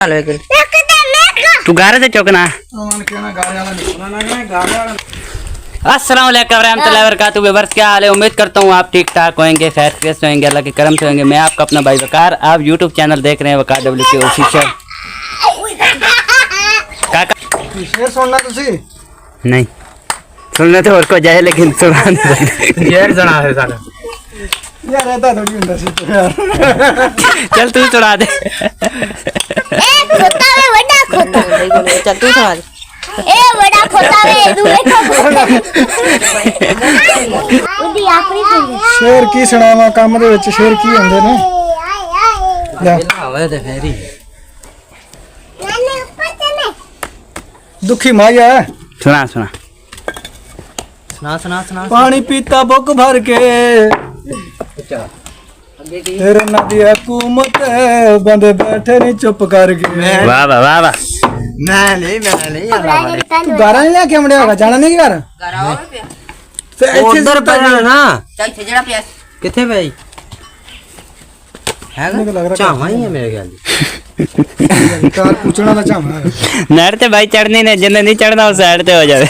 तू गा रहे थे चौकना। अस्सलाम वालेकुम रहमतुल्लाहि व बरकातुहू। व्यूअर्स क्या हाल है, उम्मीद करता हूँ आप ठीक ठाक होंगे, खैरियत से होंगे, अल्लाह के करम से होंगे। मैं आपका अपना भाई वकार, आप यूट्यूब चैनल देख रहे हैं वकार WK ऑफिशियल। काका शेर सुनना तुसी नहीं सुनने तो और को जाए, लेकिन सुना नहीं शेर सुना है साला यार, रहता थोड़ी ਹੁੰਦਾ ਸੀ यार। चल तू सुना दे। खोता वे बड़ा खोता चल तू सुना दे। ए बड़ा खोता वे तू बैठो उदी आखरी शेर की सुनावा, ਕੰਮ ਦੇ ਵਿੱਚ शेर की ਹੁੰਦੇ ਨੇ। आवे ते फेरी नाने ऊपर चले दुखी माया सुना सुना सुना सुना सुना। पानी पीता बुक भर के तेरे नदी हुकूमत बंदे बैठे नहीं चुप करके। वाह वाह वाह वाह। मैं नहीं तू गारा नहीं लेके आमड़े होगा, जाना नहीं घर ते उधर पे ना चल थे जरा प्यास किथे भाई है चावा ही है मेरे ख्याल कार पूछना ना चाहना नेट ते भाई चढ़नी ने, जिन्ने नहीं चढ़ना उस साइड ते हो जावे।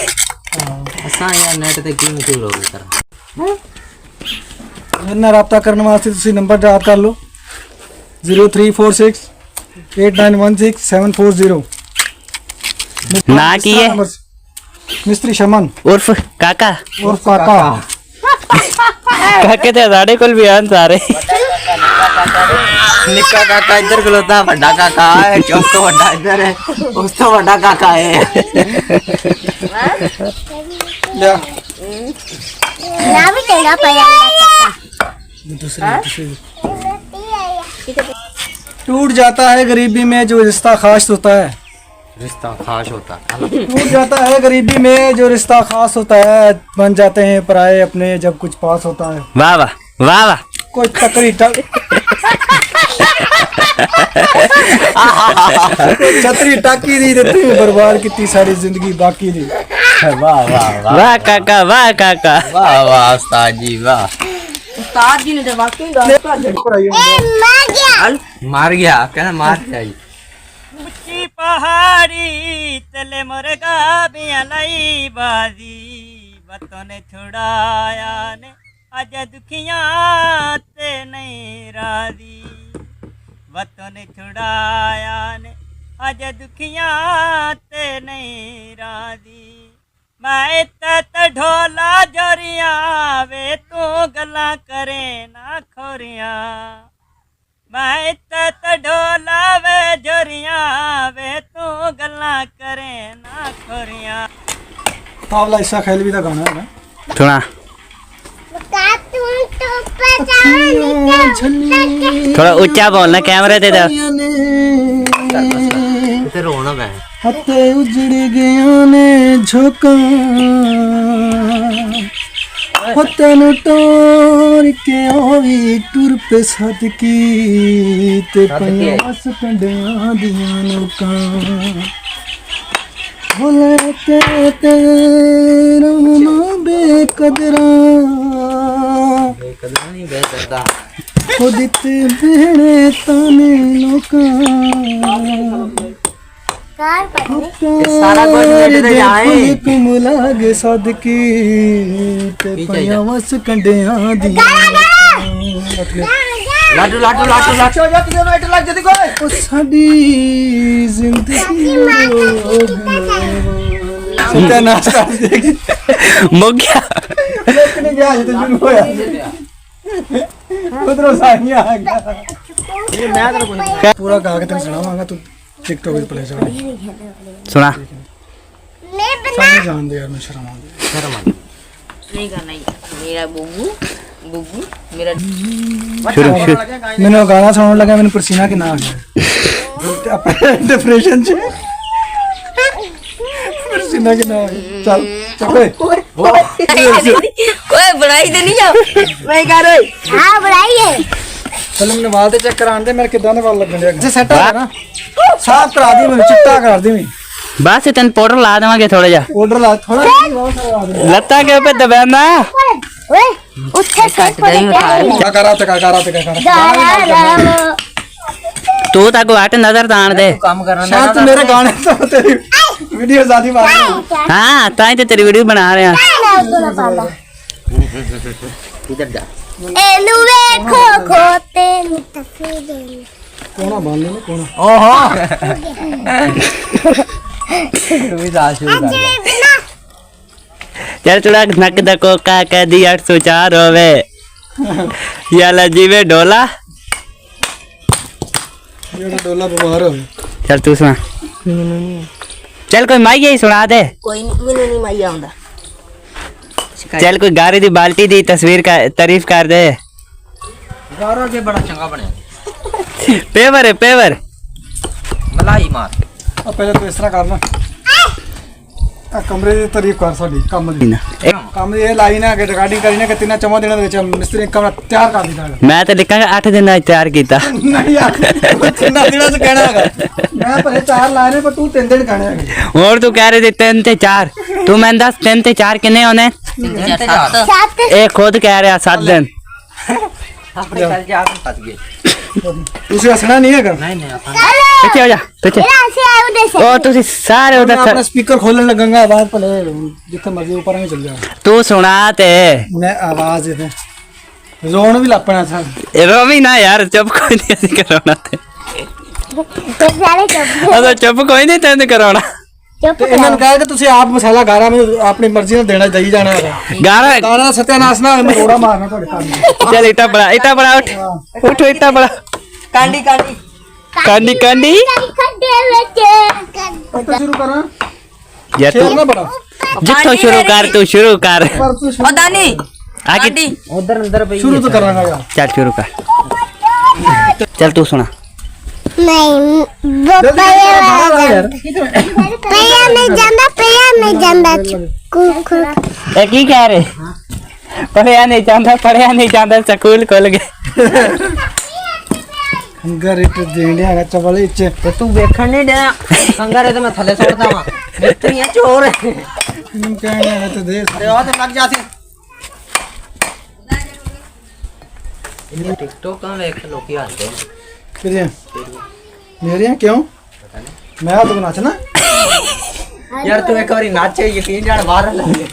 असा यार नेट ते क्यों मशहूर हो गए कर मेरे नाल राब्ता करने वास्ते तुसी नंबर याद कर लो 03468916 ना की है मिस्त्री शमन उर्फ काका और काका काके ते साढ़े कोल भी आन सारे। निक्का काका इधर खलोता, बड़ा काका है, चौथ तो बड़ा इधर है, उस तो बड़ा काका है। ले ना भी चंगा पाया टूट जाता है गरीबी में जो रिश्ता खास होता है, रिश्ता खास होता है। टूट जाता है गरीबी में जो रिश्ता खास होता है, बन जाते हैं पराए अपने जब कुछ पास होता है। वाह वाह वाह वाह। कोई तकरी छतरी टाकी दी देती बर्बाद की सारी जिंदगी बाकी दी। वाह वाह वाह वाह काका वाह काका वाह वाह उस्ताद जी वाह। उस्ताद जी ने तो वाकई मार गया मार गया, कहना मार गया जी। ऊंची पहाड़ी तले मुर्गा बिया लाई बाजी, बतों ने छुड़ाया ने अज दुखियां ते नहीं राजी, बतों ने छुड़ाया ने अज दुखियां ते नहीं राजी। मैं तत ढोला जोरिया वे तू गला करे ना खोरिया, मैं तत ढोला वे जोरिया वे तू गला करे ना खोरिया। तावला ईसा खैल भी का गाना है ना, सुना थोड़ा ऊंचा बोलना, कैमरे दे दो। इधर रोना मैं हत्ते उजड़ गया ने झोंका हत्ते नु टोर के ओवी टुर पे सदकी ते पंयास कंडियां दियां लोकां बोले ते तेरा ना बेकदरा नहीं बेचता खुद ते भेड़े ताने लोकां सारा कोई नेट ते जाए कुमलागे सदकी ते पंयावस कंडियां दी लाटू लाटू लाटू लाटू जा किधर नेट लग जदी कोई ओ साडी जिंदगी सत्यानाश कर देगी। मुक गया लेकिन गया तो जुन होया उधरों सानिया आ गया। ये मैं तेरे को पूरा गा के तेरे सुनावांगा, तू टिकटॉक पे प्ले कर सुना। सारे जान दे यार, मैं शर्म आ गई। नहीं करना मेरा बुबू बुबू मेरा शुरू शुरू मैंने गाना सुनने लगा, मैंने पसीना कितना आ गया डिप्रेशन से पसीना कितना आ गया। चल चल कोई बढ़ाई दे नहीं जाओ मैं कर रही हां बढ़ाई है। चल मैंने वाल ते चेक करान दे, मेरे किदां दे वाल लगन दे से सेट है ना, साफ करा दी मैं, चिट्टा कर दी मैं बस इतन पाउडर ला देवांगे थोड़ा जा, ऑर्डर ला थोड़ा लत्ता के ऊपर दबाना। ओए उठे कट गई क्या करा ते क्या करा तू ताको हट नजर तान दे काम करना शायद तू मेरे गाने तो तेरी वीडियो ज्यादा मार हाँ ताई तो तेरी वीडियो बना रहे हैं इधर जा एनु देखो खोते तस्वीर कोना बांध ले कोना ओहो भी जा शुरू कर चल चुड़ा नक दको का कह दी 804 होवे याला जीवे डोला ये डोला बीमार हो चल तू सुना चल कोई माई ही सुना दे कोई नहीं मैनू नहीं माई आंदा चल कोई गाड़ी दी बाल्टी दी तस्वीर का तारीफ कर दे गारो के बड़ा चंगा बनया पेवर है पेवर मलाई मार अब पहले तो इस तरह करना आ कमरे ਦੀ ਤਾਰੀਫ ਕਰ ਸਾਡੀ ਕੰਮ ਦੀ ਕੰਮ ਇਹ ਲਾਈ ਨਾ ਕਿ ਰਿਕਾਰਡਿੰਗ ਕਰੀ ਨਾ ਕਿ ਤਿੰਨਾ ਚਮਾ ਦੇਣਾ ਦੇ ਵਿੱਚ ਮਿਸਤਰੀ ਕਮਰਾ ਤਿਆਰ ਕਰ ਦਿੱਤਾ मैं तो लिखांगा 8 दिन ਦਾ ਤਿਆਰ ਕੀਤਾ ਨਹੀਂ ਯਾਰ ਤਿੰਨਾ ਦਿਨਾਂ ਚ ਕਹਿਣਾ ਹੈਗਾ ਮੈਂ ਭਲੇ 4 ਲਾਏ ਨੇ ਪਰ ਤੂੰ 3 ਦਿਨ ਕਹਿਣਾ ਹੈਗਾ और तू कह रहे थे 3 ਤੇ 4 तू मैं 10 3 ਤੇ 4 कितने होने सात ए खुद कह रहा 7 दिन अपने कल जा के फंस गए ਤੁਸੀਂ ਹੱਸਣਾ ਨਹੀਂ ਹੈਗਾ नहीं नहीं अपन पीछे हो जा पीछे से आए उधर से और तुसी सारे ਮੈਂ उधर ਆਪਣਾ ਸਪੀਕਰ ਖੋਲਣ ਲੱਗਾਂਗਾ ਆਵਾਜ਼ ਭਲੇ ਜਿੱਥੇ ਮਰਜ਼ੀ ਉੱਪਰ ਹੀ ਚੱਲ ਜਾ तू सुना ते ਮੈਂ ਆਵਾਜ਼ ਦੇ ਰੋਣ ਵੀ ਲੱਪਣਾ ਸਾਂ रोमी ना यार चुप कोई नहीं ऐसे कराना थे तो सारे चुप अगर चुप कोई नहीं तेन कराना चुप ਤੇ ਇਹਨਾਂ ਨੂੰ ਕਹਿ ਕੇ ਤੁਸੀਂ ਆਪ ਮਸਾਲਾ ਗਾਰਾ ਮੈਨੂੰ ਆਪਣੀ ਮਰਜ਼ੀ ਨਾਲ ਦੇਣਾ ਦਈ ਜਾਣਾ ਹੈਗਾ गारा ਗਾਰਾ ਦਾ ਸਤਿਆਨਾਸ਼ ਨਾ ਹੋਵੇ ਮੈਂ ਰੋੜਾ ਮਾਰਨਾ ਤੁਹਾਡੇ ਕੰਮ चल इटा बड़ा उठ इटा बड़ा कांडी कांडी कांडी कांडी खड्डे ਵਿੱਚ तो शुरू करा या तू शेर ना बड़ा जितो शुरू कर तू शुरू कर पर तू ओ दानी आगे उधर अंदर पे शुरू तो करांगा यार चल शुरू कर चल तू सुना नहीं वो जल्दी बाहर आ यार पैया नहीं ਜਾਂਦਾ ए की कह रहे पढ़िया नहीं जाता स्कूल खोल गए हंगर इट देंडिया का चवल इच तो तू देखण नहीं दे संगर है तो मैं थले छोड़ता हूं मिस्त्री है चोर है हम कहने है तो दे अरे और तो लग जाती ये टिकटॉक का देख लोग ही आते हैं फिर मेरे यहाँ क्यों मैं तो नाचना यार तू एक बारी नाचे ये 3 जण बाहर लगे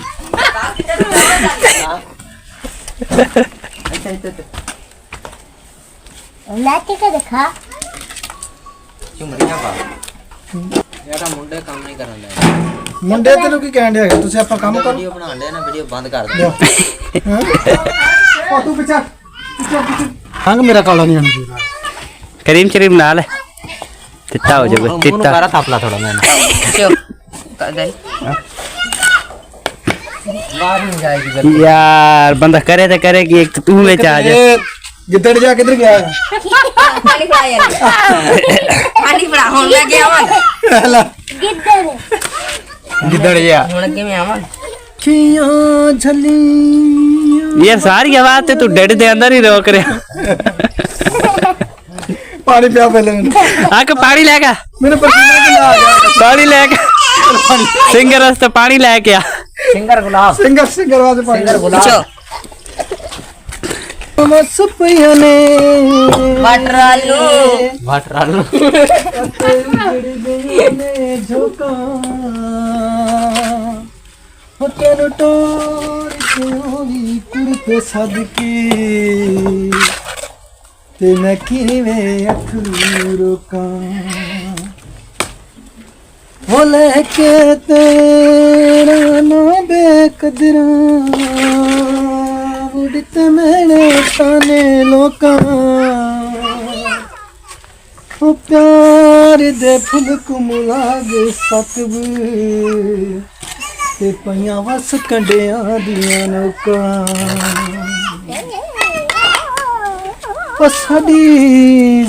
अच्छा अच्छा लाठी का दिखा चुमरिया पा यार मुंडे काम नहीं करन दे मुंडे तेनू की कहने है तुसी आपा काम करो वीडियो बना दे ना वीडियो बंद कर दे हां ओ तू पीछे हंग मेरा काला नहीं आना चाहिए करीम शरीफ ना ले चिट्टा हो जाएगा मुंह चिट्टा करा थापला थोड़ा मैंने बाहर नहीं जाएगी यार बंदा करे तो करेगी एक तो तू में आ जा गिद्दड़ जा किधर गया है पानी पड़ा यार पानी पड़ा हुन मैं गया मन हेला गिदड़ जा हुन के मैं आवन खियां झली ये सारी आवाज ते तू डेड दे अंदर ही रोक रहा पानी पिया पहले मैंने आके पानी लेगा मेरे पसीना के आ गया पानी लेके सिंगर रास्ते पानी लेके आ सिंगर गुलाब सिंगर वाले पानी सिंगर गुलाब बस पिया ने वाटर आलू ने झोंका हो तेनु टोर कोई कुर्ते सदके ते मैं किवें अखरू रोकां हो लेके तेरा ना बेकदरा उड़त मैंने ताने लोकां ओ प्यार दे फुल कुमला दे सकब ते पइयां वस कंडियां दियां नौकां ओ साडी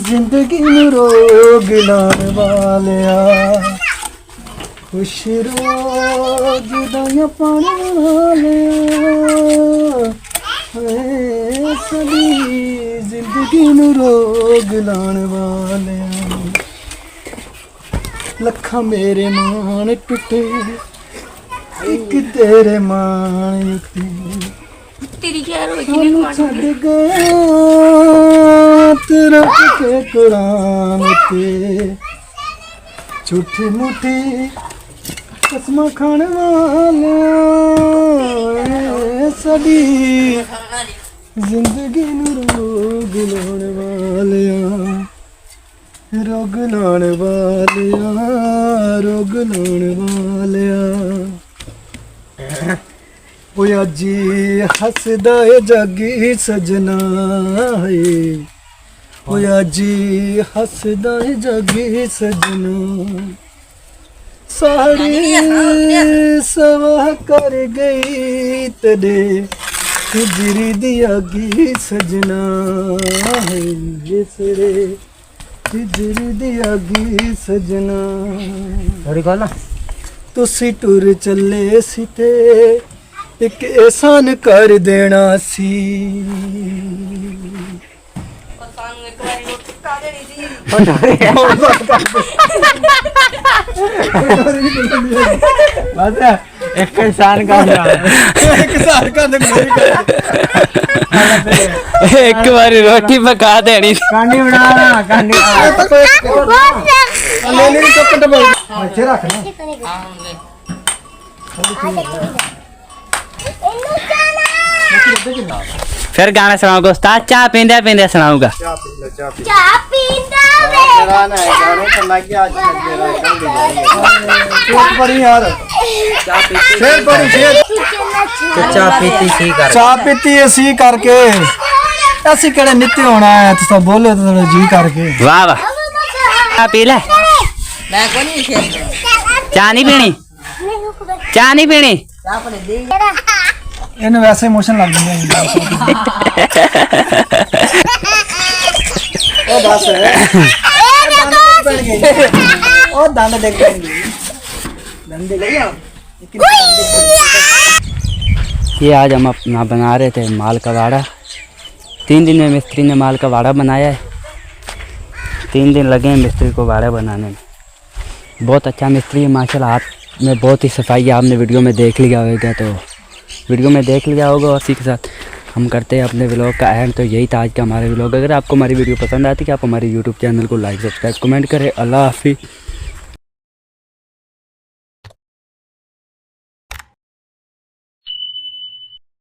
जिंदगी नूं रोग लाण वालिया खुश रोज दाया पाने वालिया साडी जिंदगी नूं रोग लाण वालिया लखां मेरे मान टुटे एक तेरे मान उत्ते तेरी क्या रोज छड़ गया रात रख के कुरान ते झूठी मूठी कसम खाने वाले साडी जिंदगी नूं रोग लाने वाले रोग लाने वाले रोग लाने वाले ओए अजी हसदा है जगी सजना है ओए अजी हसदा है जगी सजना साड़ी सवाह कर गई तेरे हिजरी दिया गी सजना है ये सिरे हिजरी दिया गी सजना थोड़ी कॉल ना तुसी टुर चले सी ते एक एहसान कर देना सी एक किसान का एक बारी रोटी पका देनी कांडी बना कांडी अच्छे रख ना फिर गाना सुनाऊंगा उस्ताद चाह पींदे पींदे सुनाऊंगा चाह पींदा वे पेट पर ही यार शेर पर ही शेर चाह पीती सी कर चाह पीती ऐसी करके ऐसी कड़े नित्य होना है तो सब बोले तो थोड़ा जी करके वाह वाह चाह पी ले मैं कोई नहीं शेर चाह नहीं पीनी चाह नहीं पीनी चाह पर दे ਇਹਨੂੰ ਵੈਸੇ ਇਮੋਸ਼ਨ ਲੱਗ ਜਾਂਦੇ ਉਹ ਦੱਸ ਉਹ ਦੰਦ ਦੇਖ ਦੰਦ ਲੈ ਆ ये आज हम अपना बना रहे थे माल का वाड़ा 3 दिन में मिस्त्री ने माल का वाड़ा बनाया है 3 दिन लगे हैं मिस्त्री को वाड़ा बनाने में बहुत अच्छा मिस्त्री है माशाल्लाह हाथ में बहुत ही सफाई है आपने वीडियो में देख लिया होगा तो वीडियो में देख लिया होगा और इसी के साथ हम करते हैं अपने व्लॉग का एंड तो यही था आज का हमारा व्लॉग अगर आपको हमारी वीडियो पसंद आती है कि आप हमारे यूट्यूब चैनल को लाइक सब्सक्राइब कमेंट करें अल्लाह हाफिज़।